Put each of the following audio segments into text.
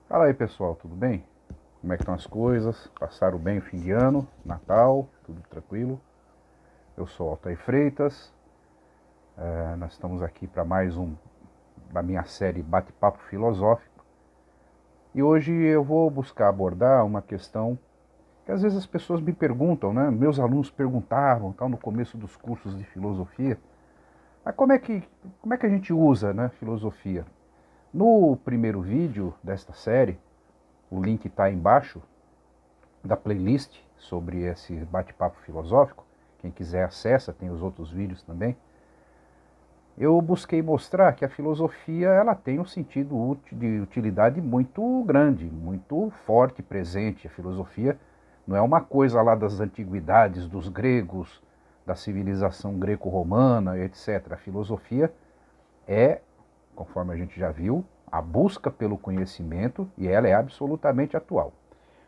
Fala aí pessoal, tudo bem? Como é que estão as coisas? Passaram bem o fim de ano, Natal, tudo tranquilo? Eu sou Altair Freitas, nós estamos aqui para mais um da minha série Bate-Papo Filosófico e hoje eu vou buscar abordar uma questão que às vezes as pessoas me perguntam, né? Meus alunos perguntavam, tal, no começo dos cursos de filosofia, como é que a gente usa, né, filosofia? No primeiro vídeo desta série, o link está embaixo da playlist sobre esse bate-papo filosófico. Quem quiser acessa, tem os outros vídeos também. Eu busquei mostrar que a filosofia ela tem um sentido de utilidade muito grande, muito forte, presente. A filosofia não é uma coisa lá das antiguidades, dos gregos, da civilização greco-romana, etc. A filosofia é, conforme a gente já viu, a busca pelo conhecimento e ela é absolutamente atual.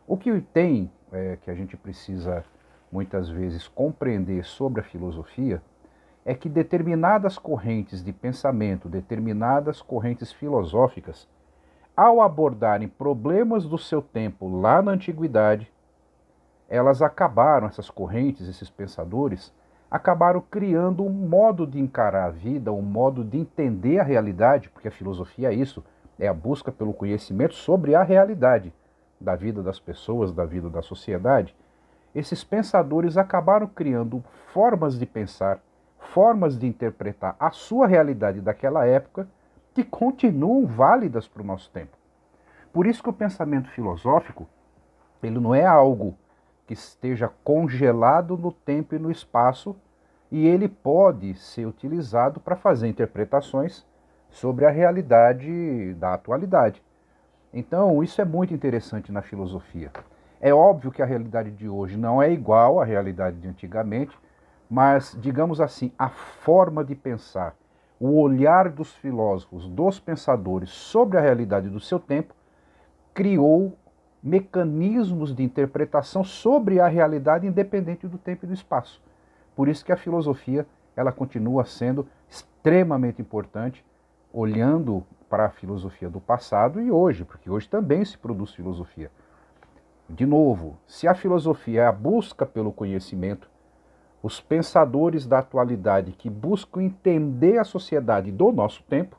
O que tem, que a gente precisa muitas vezes compreender sobre a filosofia, é que determinadas correntes de pensamento, determinadas correntes filosóficas, ao abordarem problemas do seu tempo lá na antiguidade, elas acabaram, essas correntes, esses pensadores, acabaram criando um modo de encarar a vida, um modo de entender a realidade, porque a filosofia é isso, é a busca pelo conhecimento sobre a realidade da vida das pessoas, da vida da sociedade. Esses pensadores acabaram criando formas de pensar, formas de interpretar a sua realidade daquela época que continuam válidas para o nosso tempo. Por isso que o pensamento filosófico, ele não é algo que esteja congelado no tempo e no espaço, e ele pode ser utilizado para fazer interpretações sobre a realidade da atualidade. Então, isso é muito interessante na filosofia. É óbvio que a realidade de hoje não é igual à realidade de antigamente, mas, digamos assim, a forma de pensar, o olhar dos filósofos, dos pensadores sobre a realidade do seu tempo, criou mecanismos de interpretação sobre a realidade independente do tempo e do espaço. Por isso que a filosofia ela continua sendo extremamente importante, olhando para a filosofia do passado e hoje, porque hoje também se produz filosofia. De novo, se a filosofia é a busca pelo conhecimento, os pensadores da atualidade que buscam entender a sociedade do nosso tempo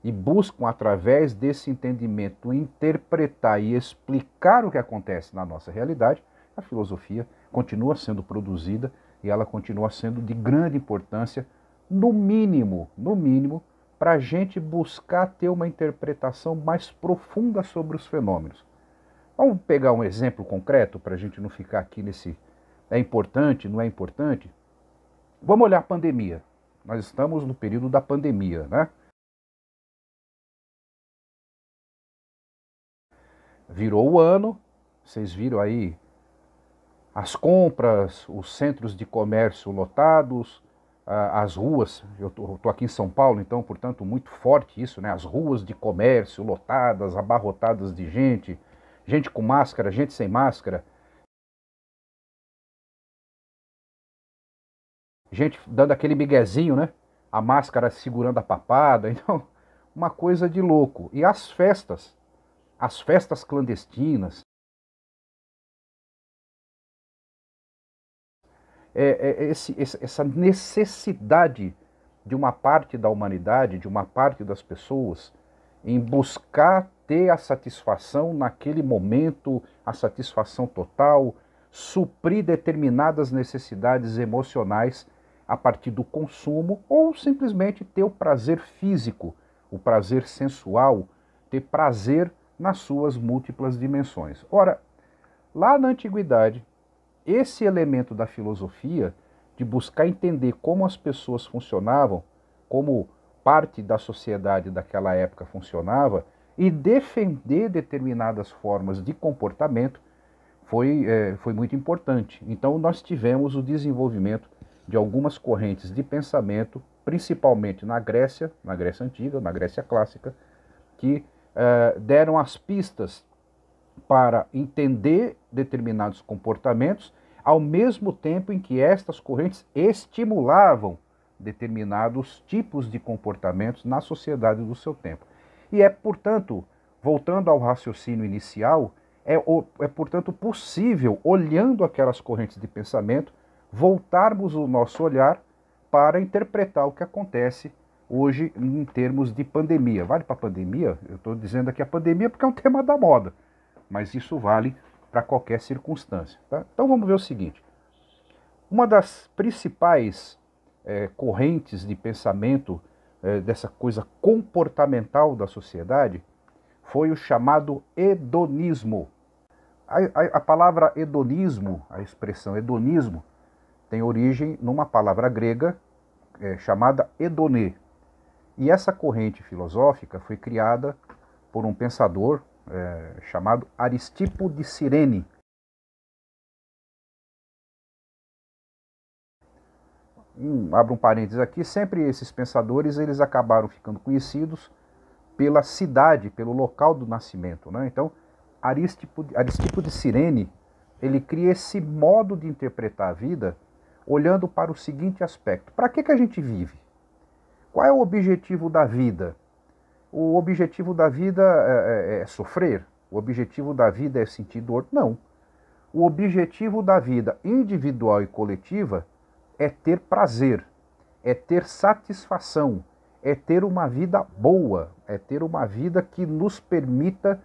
e buscam, através desse entendimento, interpretar e explicar o que acontece na nossa realidade, a filosofia continua sendo produzida e ela continua sendo de grande importância, no mínimo, para a gente buscar ter uma interpretação mais profunda sobre os fenômenos. Vamos pegar um exemplo concreto para a gente não ficar aqui nesse é importante, não é importante? Vamos olhar a pandemia. Nós estamos no período da pandemia, né? Virou o ano, vocês viram aí as compras, os centros de comércio lotados, as ruas. Eu tô aqui em São Paulo, então, portanto, muito forte isso, né? As ruas de comércio lotadas, abarrotadas de gente, gente com máscara, gente sem máscara, gente dando aquele miguezinho, né? A máscara segurando a papada, então, uma coisa de louco. E as festas clandestinas, essa necessidade de uma parte da humanidade, de uma parte das pessoas, em buscar ter a satisfação naquele momento, a satisfação total, suprir determinadas necessidades emocionais a partir do consumo, ou simplesmente ter o prazer físico, o prazer sensual, ter prazer nas suas múltiplas dimensões. Ora, lá na antiguidade, esse elemento da filosofia, de buscar entender como as pessoas funcionavam, como parte da sociedade daquela época funcionava, e defender determinadas formas de comportamento, foi muito importante. Então, nós tivemos o desenvolvimento de algumas correntes de pensamento, principalmente na Grécia Antiga, na Grécia Clássica, que deram as pistas para entender determinados comportamentos, ao mesmo tempo em que estas correntes estimulavam determinados tipos de comportamentos na sociedade do seu tempo. E é, portanto, voltando ao raciocínio inicial, portanto, possível, olhando aquelas correntes de pensamento, voltarmos o nosso olhar para interpretar o que acontece hoje em termos de pandemia. Vale para a pandemia? Eu estou dizendo aqui a pandemia porque é um tema da moda, mas isso vale para qualquer circunstância. Tá? Então vamos ver o seguinte. Uma das principais correntes de pensamento dessa coisa comportamental da sociedade foi o chamado hedonismo. A palavra hedonismo, a expressão hedonismo, tem origem numa palavra grega chamada hedonê. E essa corrente filosófica foi criada por um pensador chamado Aristipo de Cirene. Abro um parênteses aqui, sempre esses pensadores eles acabaram ficando conhecidos pela cidade, pelo local do nascimento, né? Então, Aristipo de Cirene, ele cria esse modo de interpretar a vida olhando para o seguinte aspecto. Para que a gente vive? Qual é o objetivo da vida? O objetivo da vida é sofrer? O objetivo da vida é sentir dor? Não. O objetivo da vida individual e coletiva é ter prazer, é ter satisfação, é ter uma vida boa, é ter uma vida que nos permita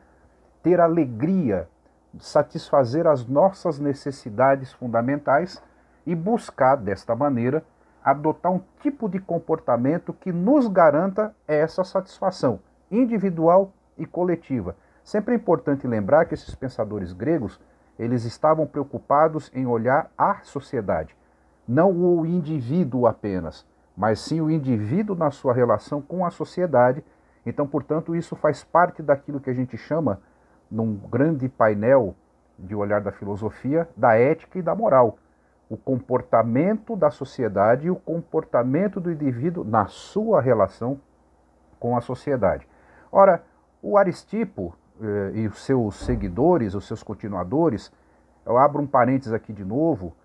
ter alegria, satisfazer as nossas necessidades fundamentais e buscar, desta maneira, adotar um tipo de comportamento que nos garanta essa satisfação individual e coletiva. Sempre é importante lembrar que esses pensadores gregos, eles estavam preocupados em olhar a sociedade, não o indivíduo apenas, mas sim o indivíduo na sua relação com a sociedade. Então, portanto, isso faz parte daquilo que a gente chama, num grande painel de olhar da filosofia, da ética e da moral. O comportamento da sociedade e o comportamento do indivíduo na sua relação com a sociedade. Ora, o Aristipo e os seus seguidores, os seus continuadores, eu abro um parênteses aqui de novo,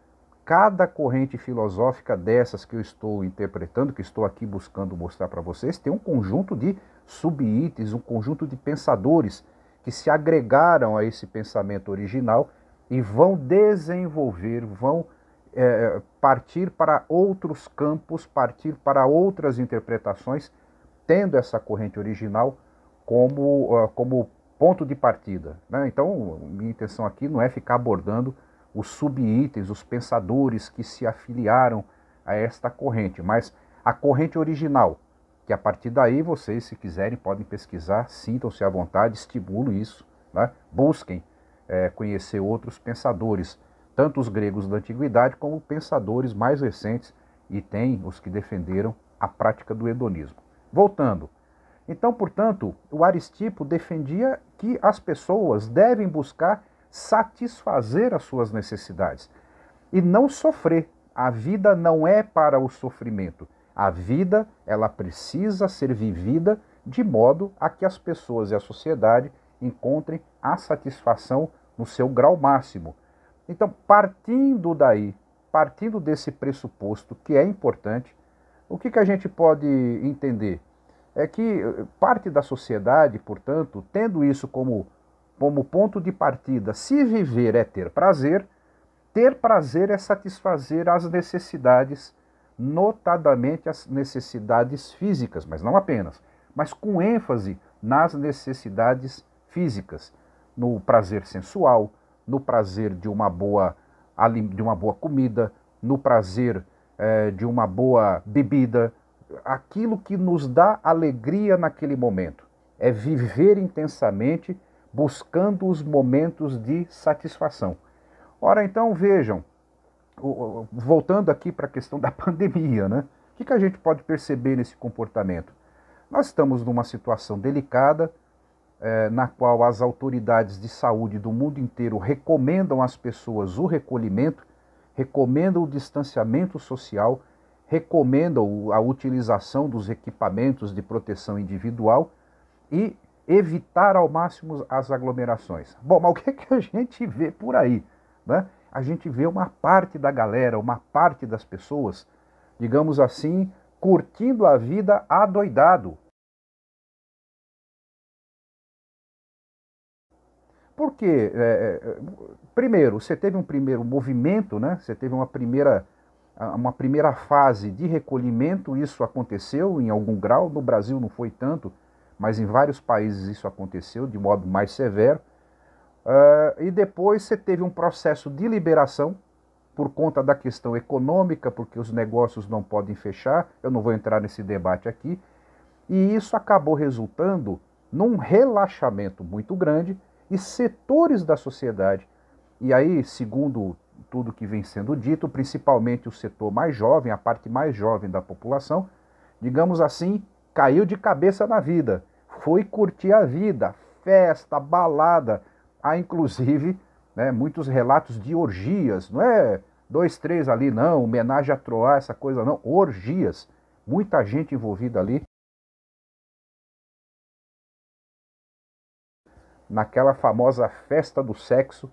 cada corrente filosófica dessas que eu estou interpretando, que estou aqui buscando mostrar para vocês, tem um conjunto de sub-itens, um conjunto de pensadores que se agregaram a esse pensamento original e vão desenvolver, vão partir para outros campos, partir para outras interpretações, tendo essa corrente original como ponto de partida, né? Então, minha intenção aqui não é ficar abordando os sub-itens, os pensadores que se afiliaram a esta corrente, mas a corrente original, que a partir daí vocês, se quiserem, podem pesquisar, sintam-se à vontade, estimulo isso, né? Busquem conhecer outros pensadores, tanto os gregos da antiguidade como pensadores mais recentes, e tem os que defenderam a prática do hedonismo. Voltando, então, portanto, o Aristipo defendia que as pessoas devem buscar satisfazer as suas necessidades e não sofrer. A vida não é para o sofrimento. A vida, ela precisa ser vivida de modo a que as pessoas e a sociedade encontrem a satisfação no seu grau máximo. Então, partindo daí, partindo desse pressuposto que é importante, o que a gente pode entender? É que parte da sociedade, portanto, tendo isso como ponto de partida, se viver é ter prazer é satisfazer as necessidades, notadamente as necessidades físicas, mas não apenas, mas com ênfase nas necessidades físicas, no prazer sensual, no prazer de uma boa comida, no prazer de uma boa bebida, aquilo que nos dá alegria naquele momento. É viver intensamente, buscando os momentos de satisfação. Ora, então, vejam, voltando aqui para a questão da pandemia, né? O que a gente pode perceber nesse comportamento? Nós estamos numa situação delicada, na qual as autoridades de saúde do mundo inteiro recomendam às pessoas o recolhimento, recomendam o distanciamento social, recomendam a utilização dos equipamentos de proteção individual e evitar ao máximo as aglomerações. Bom, mas o que a gente vê por aí, né? A gente vê uma parte da galera, uma parte das pessoas, digamos assim, curtindo a vida adoidado. Porque, primeiro, você teve um primeiro movimento, né? Você teve uma primeira fase de recolhimento, isso aconteceu em algum grau, no Brasil não foi tanto, mas em vários países isso aconteceu de modo mais severo. E depois você teve um processo de liberação por conta da questão econômica, porque os negócios não podem fechar, eu não vou entrar nesse debate aqui, e isso acabou resultando num relaxamento muito grande e setores da sociedade. E aí, segundo tudo que vem sendo dito, principalmente o setor mais jovem, a parte mais jovem da população, digamos assim, caiu de cabeça na vida, foi curtir a vida, festa, balada, há inclusive, né, muitos relatos de orgias, não é 2, 3 ali não, homenagem a Troar, essa coisa não, orgias, muita gente envolvida ali. Naquela famosa festa do sexo,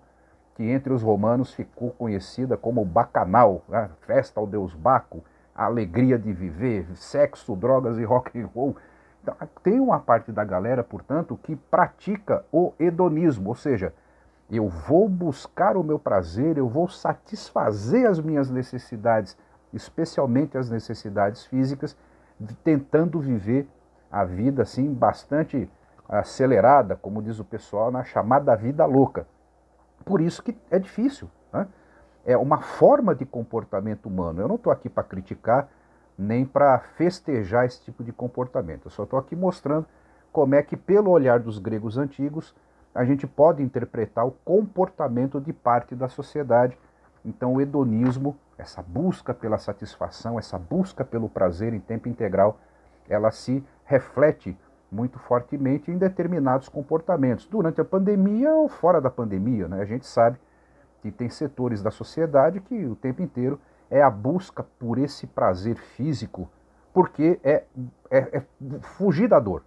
que entre os romanos ficou conhecida como Bacanal, né? Festa ao deus Baco, a alegria de viver, sexo, drogas e rock and roll. Então, tem uma parte da galera, portanto, que pratica o hedonismo, ou seja, eu vou buscar o meu prazer, eu vou satisfazer as minhas necessidades, especialmente as necessidades físicas, tentando viver a vida assim bastante acelerada, como diz o pessoal, na chamada vida louca. Por isso que é difícil, né? É uma forma de comportamento humano. Eu não estou aqui para criticar, nem para festejar esse tipo de comportamento. Eu só estou aqui mostrando como é que, pelo olhar dos gregos antigos, a gente pode interpretar o comportamento de parte da sociedade. Então o hedonismo, essa busca pela satisfação, essa busca pelo prazer em tempo integral, ela se reflete muito fortemente em determinados comportamentos, durante a pandemia ou fora da pandemia, né? A gente sabe que tem setores da sociedade que o tempo inteiro é a busca por esse prazer físico, porque é fugir da dor.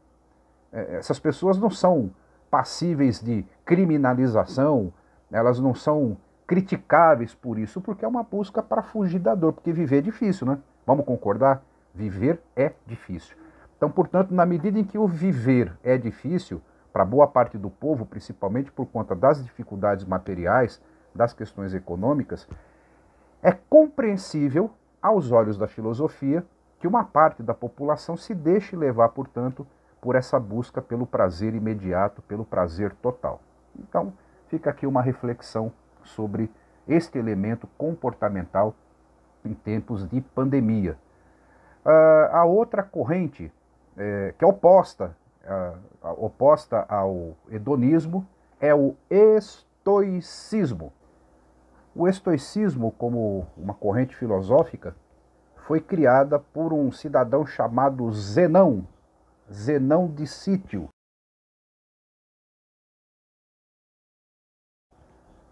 Essas pessoas não são passíveis de criminalização, elas não são criticáveis por isso, porque é uma busca para fugir da dor, porque viver é difícil, né? Vamos concordar? Viver é difícil. Então, portanto, na medida em que o viver é difícil, para boa parte do povo, principalmente por conta das dificuldades materiais, das questões econômicas, é compreensível, aos olhos da filosofia, que uma parte da população se deixe levar, portanto, por essa busca pelo prazer imediato, pelo prazer total. Então, fica aqui uma reflexão sobre este elemento comportamental em tempos de pandemia. A outra corrente, que é oposta ao hedonismo, é o estoicismo. O estoicismo, como uma corrente filosófica, foi criada por um cidadão chamado Zenão de Sítio,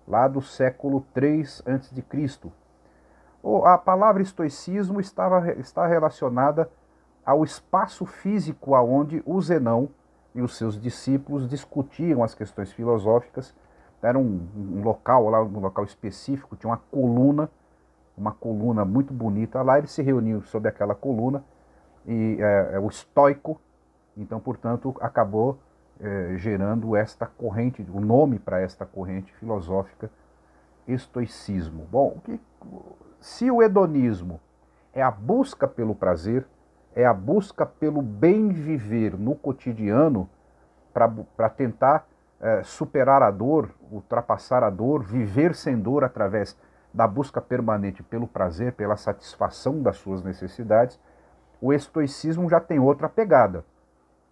lá do século III a.C. A palavra estoicismo está relacionada ao espaço físico aonde o Zenão e os seus discípulos discutiam as questões filosóficas. Era um local lá, um local específico, tinha uma coluna muito bonita. Lá eles se reuniam sob aquela coluna, e o estoico, então, portanto, acabou gerando esta corrente, o nome para esta corrente filosófica, estoicismo. Bom, se o hedonismo é a busca pelo prazer, é a busca pelo bem viver no cotidiano, para tentar superar a dor, ultrapassar a dor, viver sem dor através da busca permanente pelo prazer, pela satisfação das suas necessidades, o estoicismo já tem outra pegada.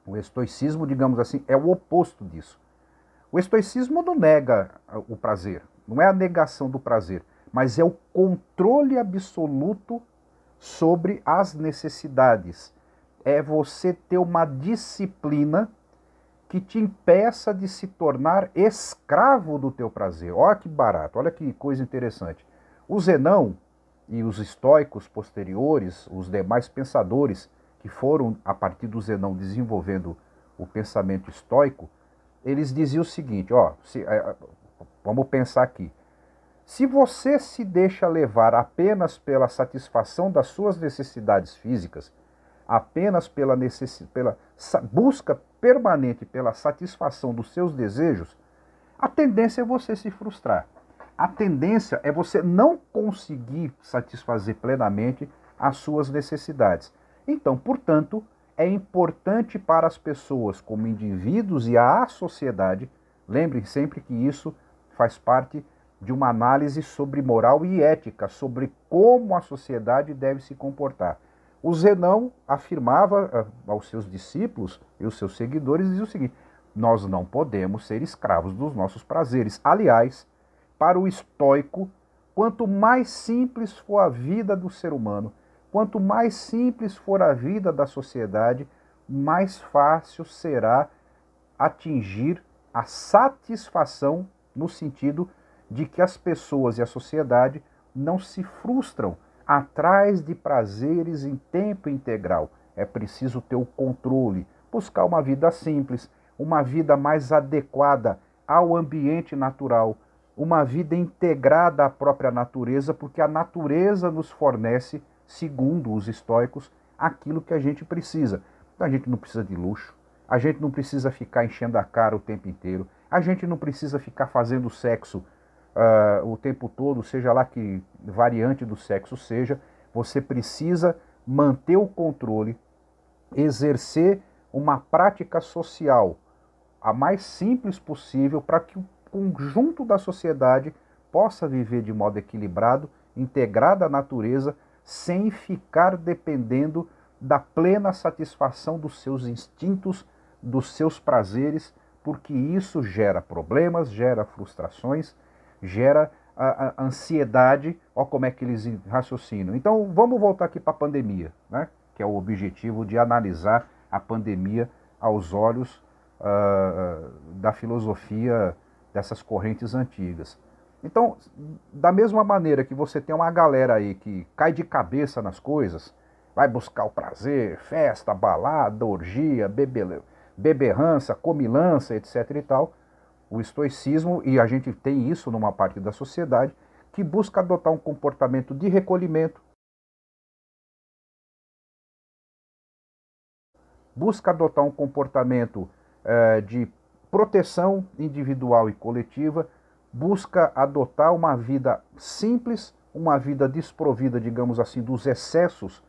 O estoicismo, digamos assim, é o oposto disso. O estoicismo não nega o prazer, não é a negação do prazer, mas é o controle absoluto sobre as necessidades. É você ter uma disciplina que te impeça de se tornar escravo do teu prazer. Olha que barato, olha que coisa interessante. O Zenão e os estoicos posteriores, os demais pensadores que foram, a partir do Zenão, desenvolvendo o pensamento estoico, eles diziam o seguinte, vamos pensar aqui. Se você se deixa levar apenas pela satisfação das suas necessidades físicas, apenas pela busca permanente pela satisfação dos seus desejos, a tendência é você se frustrar. A tendência é você não conseguir satisfazer plenamente as suas necessidades. Então, portanto, é importante para as pessoas como indivíduos e à sociedade, lembrem sempre que isso faz parte de uma análise sobre moral e ética, sobre como a sociedade deve se comportar. O Zenão afirmava aos seus discípulos e aos seus seguidores, dizia o seguinte: nós não podemos ser escravos dos nossos prazeres. Aliás, para o estoico, quanto mais simples for a vida do ser humano, quanto mais simples for a vida da sociedade, mais fácil será atingir a satisfação no sentido de que as pessoas e a sociedade não se frustram atrás de prazeres em tempo integral. É preciso ter o controle, buscar uma vida simples, uma vida mais adequada ao ambiente natural, uma vida integrada à própria natureza, porque a natureza nos fornece, segundo os estoicos, aquilo que a gente precisa. Então a gente não precisa de luxo, a gente não precisa ficar enchendo a cara o tempo inteiro, a gente não precisa ficar fazendo sexo o tempo todo, seja lá que variante do sexo seja. Você precisa manter o controle, exercer uma prática social a mais simples possível para que o conjunto da sociedade possa viver de modo equilibrado, integrado à natureza, sem ficar dependendo da plena satisfação dos seus instintos, dos seus prazeres, porque isso gera problemas, gera frustrações, gera a ansiedade. Olha como é que eles raciocinam. Então vamos voltar aqui para a pandemia, né? Que é o objetivo de analisar a pandemia aos olhos da filosofia dessas correntes antigas. Então, da mesma maneira que você tem uma galera aí que cai de cabeça nas coisas, vai buscar o prazer, festa, balada, orgia, beberrança, comilança, etc. e tal, o estoicismo, e a gente tem isso numa parte da sociedade, que busca adotar um comportamento de recolhimento, busca adotar um comportamento de proteção individual e coletiva, busca adotar uma vida simples, uma vida desprovida, digamos assim, dos excessos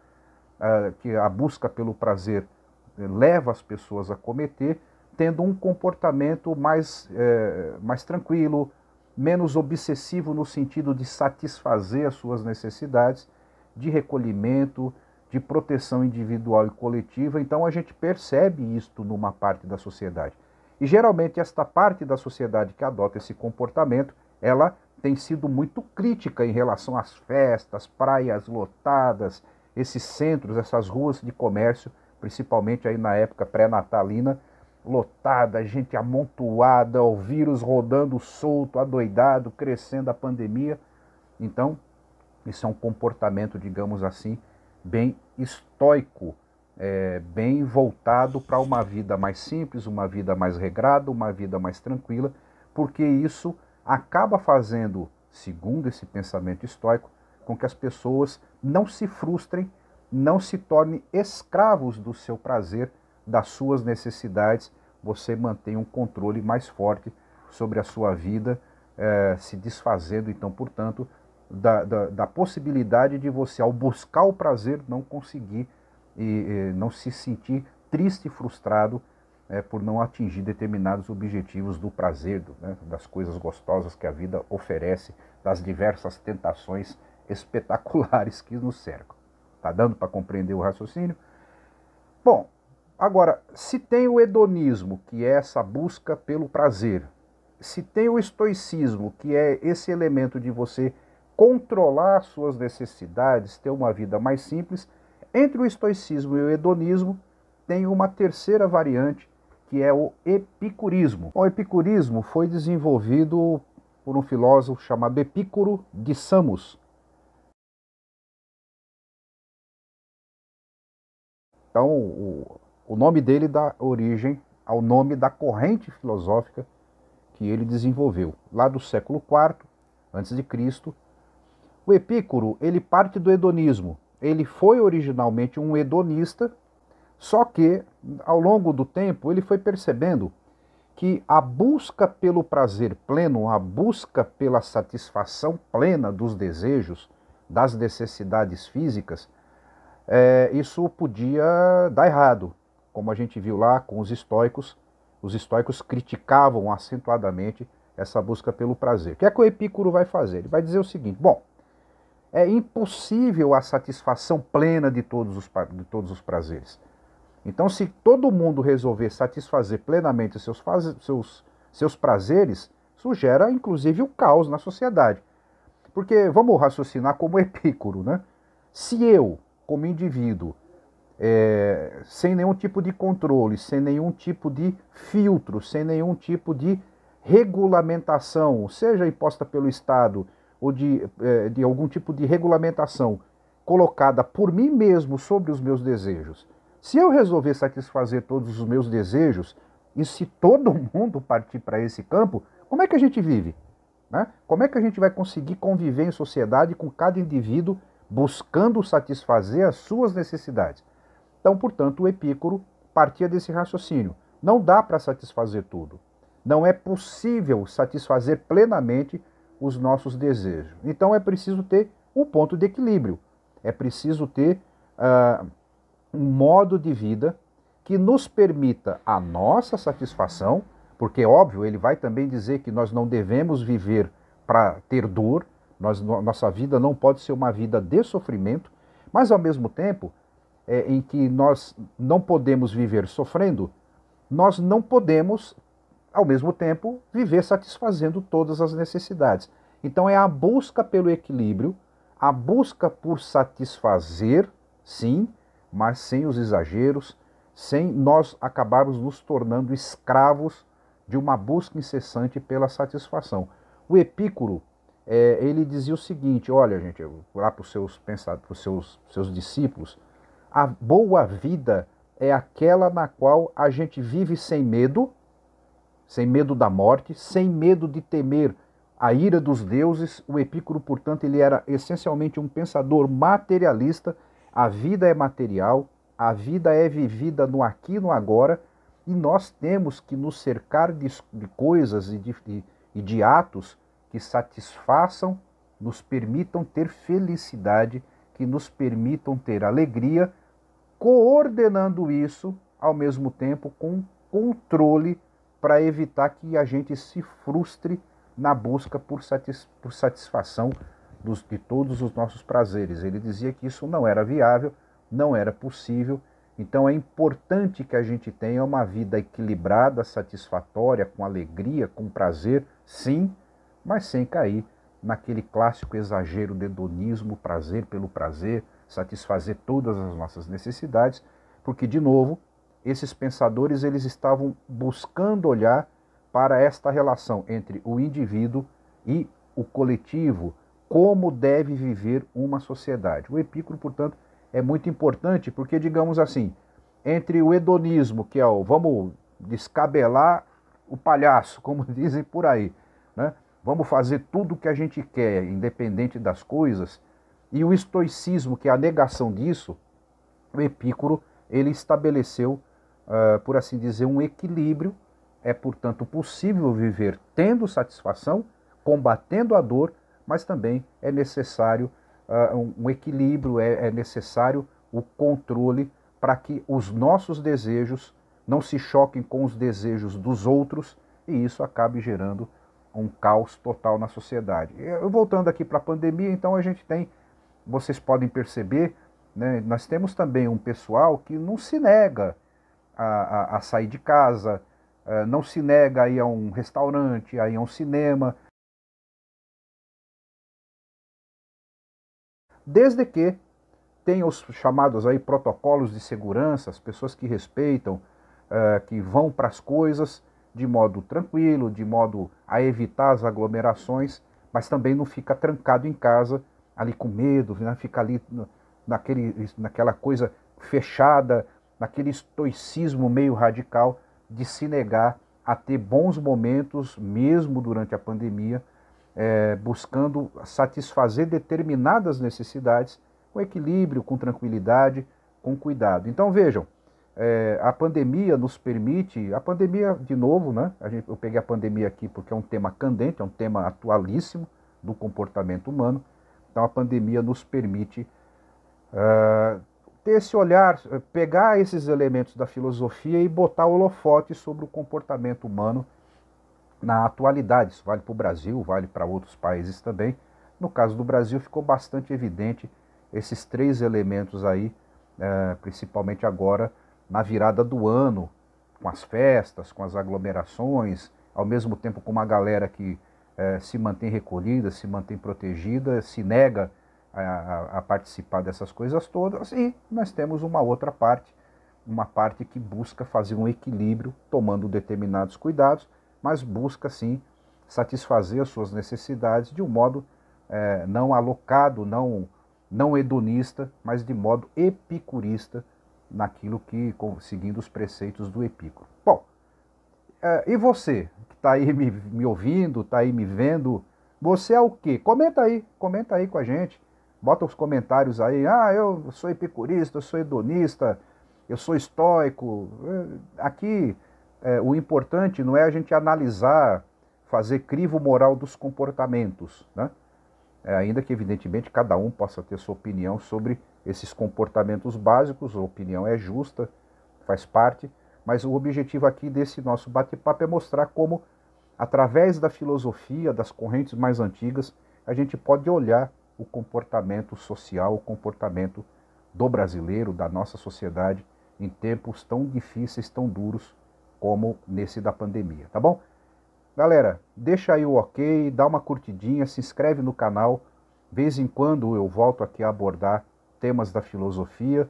que a busca pelo prazer leva as pessoas a cometer, tendo um comportamento mais tranquilo, menos obsessivo no sentido de satisfazer as suas necessidades, de recolhimento, de proteção individual e coletiva. Então a gente percebe isto numa parte da sociedade. E geralmente esta parte da sociedade que adota esse comportamento, ela tem sido muito crítica em relação às festas, praias lotadas, esses centros, essas ruas de comércio, principalmente aí na época pré-natalina, lotada, gente amontoada, o vírus rodando solto, adoidado, crescendo a pandemia. Então, isso é um comportamento, digamos assim, bem estoico, bem voltado para uma vida mais simples, uma vida mais regrada, uma vida mais tranquila, porque isso acaba fazendo, segundo esse pensamento estoico, com que as pessoas não se frustrem, não se tornem escravos do seu prazer, das suas necessidades. Você mantém um controle mais forte sobre a sua vida, se desfazendo, então, portanto, da possibilidade de você, ao buscar o prazer, não conseguir e não se sentir triste e frustrado por não atingir determinados objetivos do prazer, das coisas gostosas que a vida oferece, das diversas tentações espetaculares que nos cercam. Está dando para compreender o raciocínio? Bom, agora, se tem o hedonismo, que é essa busca pelo prazer, se tem o estoicismo, que é esse elemento de você controlar suas necessidades, ter uma vida mais simples, entre o estoicismo e o hedonismo tem uma terceira variante, que é o epicurismo. O epicurismo foi desenvolvido por um filósofo chamado Epícoro de Samos. Então, o nome dele dá origem ao nome da corrente filosófica que ele desenvolveu, lá do século IV a.C. O Epícoro, ele parte do hedonismo. Ele foi originalmente um hedonista, só que, ao longo do tempo, ele foi percebendo que a busca pelo prazer pleno, a busca pela satisfação plena dos desejos, das necessidades físicas, isso podia dar errado, como a gente viu lá com os estoicos. Os estoicos criticavam acentuadamente essa busca pelo prazer. O que é que o Epícoro vai fazer? Ele vai dizer o seguinte: bom, é impossível a satisfação plena de todos os prazeres. Então, se todo mundo resolver satisfazer plenamente seus prazeres, isso gera inclusive o caos na sociedade. Porque vamos raciocinar como Epícoro, né? Se eu, como indivíduo, sem nenhum tipo de controle, sem nenhum tipo de filtro, sem nenhum tipo de regulamentação, seja imposta pelo Estado ou de algum tipo de regulamentação colocada por mim mesmo sobre os meus desejos, se eu resolver satisfazer todos os meus desejos, e se todo mundo partir para esse campo, como é que a gente vive? Né? Como é que a gente vai conseguir conviver em sociedade com cada indivíduo buscando satisfazer as suas necessidades? Então, portanto, o Epícoro partia desse raciocínio. Não dá para satisfazer tudo. Não é possível satisfazer plenamente os nossos desejos. Então, é preciso ter um ponto de equilíbrio. É preciso ter um modo de vida que nos permita a nossa satisfação, porque, óbvio, ele vai também dizer que nós não devemos viver para ter dor, nossa vida não pode ser uma vida de sofrimento, mas, ao mesmo tempo, em que nós não podemos viver sofrendo, nós não podemos, ao mesmo tempo, viver satisfazendo todas as necessidades. Então é a busca pelo equilíbrio, a busca por satisfazer, sim, mas sem os exageros, sem nós acabarmos nos tornando escravos de uma busca incessante pela satisfação. O Epícoro, ele dizia o seguinte: olha, gente, lá para os seus discípulos, a boa vida é aquela na qual a gente vive sem medo da morte, sem medo de temer a ira dos deuses. O Epícoro, portanto, ele era essencialmente um pensador materialista. A vida é material, a vida é vivida no aqui e no agora, e nós temos que nos cercar de coisas e de atos que satisfaçam, nos permitam ter felicidade, que nos permitam ter alegria, coordenando isso, ao mesmo tempo, com controle para evitar que a gente se frustre na busca por satisfação de todos os nossos prazeres. Ele dizia que isso não era viável, não era possível. Então é importante que a gente tenha uma vida equilibrada, satisfatória, com alegria, com prazer, sim, mas sem cair naquele clássico exagero de hedonismo, prazer pelo prazer, satisfazer todas as nossas necessidades, porque, de novo, esses pensadores eles estavam buscando olhar para esta relação entre o indivíduo e o coletivo, como deve viver uma sociedade. O Epícoro, portanto, é muito importante porque, digamos assim, entre o hedonismo, que é o vamos descabelar o palhaço, como dizem por aí, né? Vamos fazer tudo o que a gente quer, independente das coisas, e o estoicismo, que é a negação disso, o Epícoro ele estabeleceu, por assim dizer, um equilíbrio. É, portanto, possível viver tendo satisfação, combatendo a dor, mas também é necessário um equilíbrio, é necessário o controle para que os nossos desejos não se choquem com os desejos dos outros e isso acabe gerando um caos total na sociedade. Voltando aqui para a pandemia, então a gente tem, vocês podem perceber, né, nós temos também um pessoal que não se nega a sair de casa, não se nega a ir a um restaurante, a ir a um cinema, desde que tenha os chamados aí protocolos de segurança, as pessoas que respeitam, que vão para as coisas de modo tranquilo, de modo a evitar as aglomerações, mas também não fica trancado em casa, ali com medo, né? Fica ali naquela coisa fechada, naquele estoicismo meio radical de se negar a ter bons momentos, mesmo durante a pandemia, buscando satisfazer determinadas necessidades com equilíbrio, com tranquilidade, com cuidado. Então vejam, a pandemia nos permite, a pandemia de novo, né? Eu peguei a pandemia aqui porque é um tema candente, é um tema atualíssimo do comportamento humano. Então a pandemia nos permite ter esse olhar, pegar esses elementos da filosofia e botar o holofote sobre o comportamento humano na atualidade. Isso vale para o Brasil, vale para outros países também. No caso do Brasil ficou bastante evidente esses três elementos aí, principalmente agora na virada do ano, com as festas, com as aglomerações, ao mesmo tempo com uma galera que se mantém recolhida, se mantém protegida, se nega a participar dessas coisas todas, e nós temos uma outra parte, uma parte que busca fazer um equilíbrio, tomando determinados cuidados, mas busca sim satisfazer as suas necessidades de um modo não alocado, não hedonista, mas de modo epicurista, naquilo que, seguindo os preceitos do Epicuro. Bom, e você, que está aí me ouvindo, está aí me vendo, você é o quê? Comenta aí com a gente, bota os comentários aí, eu sou epicurista, eu sou hedonista, eu sou estoico. Aqui, o importante não é a gente analisar, fazer crivo moral dos comportamentos, né? Ainda que, evidentemente, cada um possa ter sua opinião sobre esses comportamentos básicos, a opinião é justa, faz parte, mas o objetivo aqui desse nosso bate-papo é mostrar como, através da filosofia, das correntes mais antigas, a gente pode olhar o comportamento social, o comportamento do brasileiro, da nossa sociedade, em tempos tão difíceis, tão duros, como nesse da pandemia, tá bom? Galera, deixa aí o ok, dá uma curtidinha, se inscreve no canal. De vez em quando eu volto aqui a abordar temas da filosofia.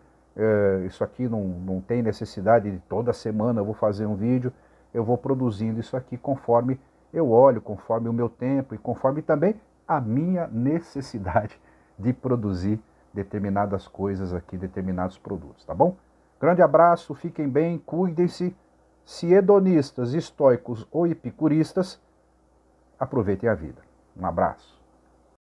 Isso aqui não tem necessidade de toda semana eu vou fazer um vídeo. Eu vou produzindo isso aqui conforme eu olho, conforme o meu tempo e conforme também a minha necessidade de produzir determinadas coisas aqui, determinados produtos, tá bom? Grande abraço, fiquem bem, cuidem-se. Se hedonistas, estoicos ou epicuristas, aproveitem a vida. Um abraço.